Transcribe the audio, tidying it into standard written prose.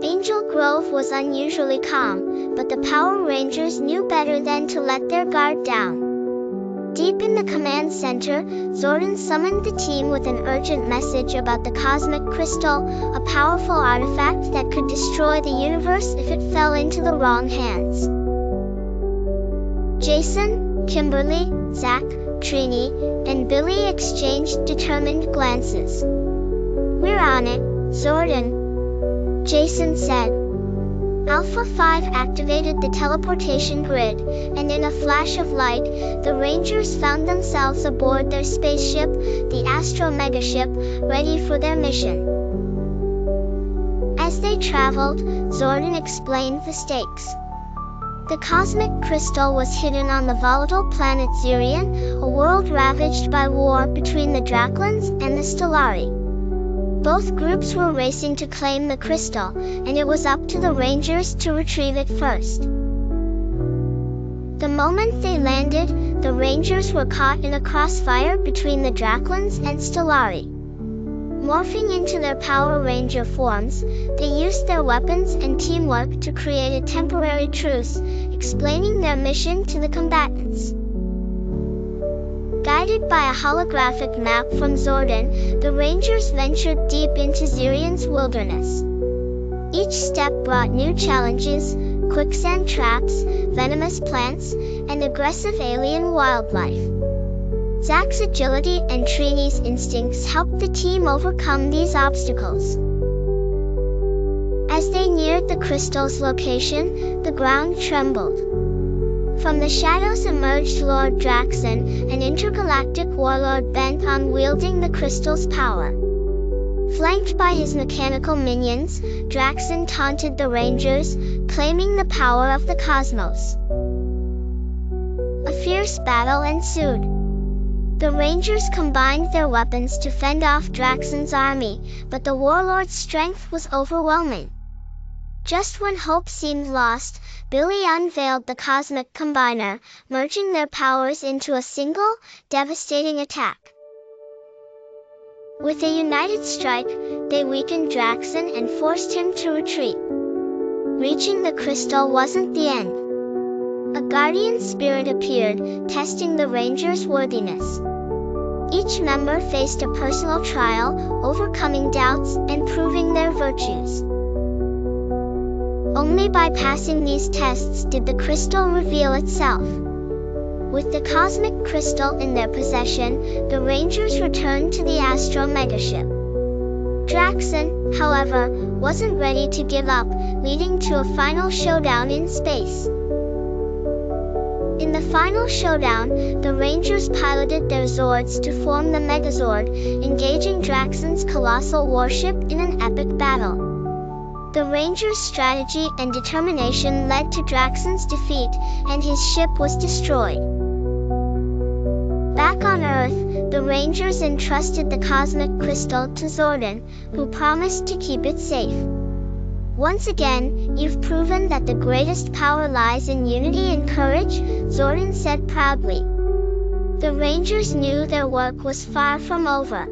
Angel Grove was unusually calm, but the Power Rangers knew better than to let their guard down. Deep in the command center, Zordon summoned the team with an urgent message about the Cosmic Crystal, a powerful artifact that could destroy the universe if it fell into the wrong hands. Jason, Kimberly, Zach, Trini, and Billy exchanged determined glances. "We're on it, Zordon," Jason said. Alpha 5 activated the teleportation grid, and in a flash of light, the Rangers found themselves aboard their spaceship, the Astro Megaship, ready for their mission. As they traveled, Zordon explained the stakes. The Cosmic Crystal was hidden on the volatile planet Xerion, a world ravaged by war between the Draxons and the Stellari. Both groups were racing to claim the crystal, and it was up to the Rangers to retrieve it first. The moment they landed, the Rangers were caught in a crossfire between the Draxons and Stellari. Morphing into their Power Ranger forms, they used their weapons and teamwork to create a temporary truce, explaining their mission to the combatants. Guided by a holographic map from Zordon, the Rangers ventured deep into Xerion's wilderness. Each step brought new challenges: quicksand traps, venomous plants, and aggressive alien wildlife. Zach's agility and Trini's instincts helped the team overcome these obstacles. As they neared the crystal's location, the ground trembled. From the shadows emerged Lord Draxon, an intergalactic warlord bent on wielding the crystal's power. Flanked by his mechanical minions, Draxon taunted the Rangers, claiming the power of the cosmos. A fierce battle ensued. The Rangers combined their weapons to fend off Draxon's army, but the warlord's strength was overwhelming. Just when hope seemed lost, Billy unveiled the Cosmic Combiner, merging their powers into a single, devastating attack. With a united strike, they weakened Draxon and forced him to retreat. Reaching the crystal wasn't the end. A guardian spirit appeared, testing the Rangers' worthiness. Each member faced a personal trial, overcoming doubts and proving their virtues. Only by passing these tests did the crystal reveal itself. With the Cosmic Crystal in their possession, the Rangers returned to the Astro Megaship. Draxon, however, wasn't ready to give up, leading to a final showdown in space. In the final showdown, the Rangers piloted their Zords to form the Megazord, engaging Draxon's colossal warship in an epic battle. The Rangers' strategy and determination led to Draxon's defeat, and his ship was destroyed. Back on Earth, the Rangers entrusted the Cosmic Crystal to Zordon, who promised to keep it safe. "Once again, you've proven that the greatest power lies in unity and courage," Zordon said proudly. The Rangers knew their work was far from over.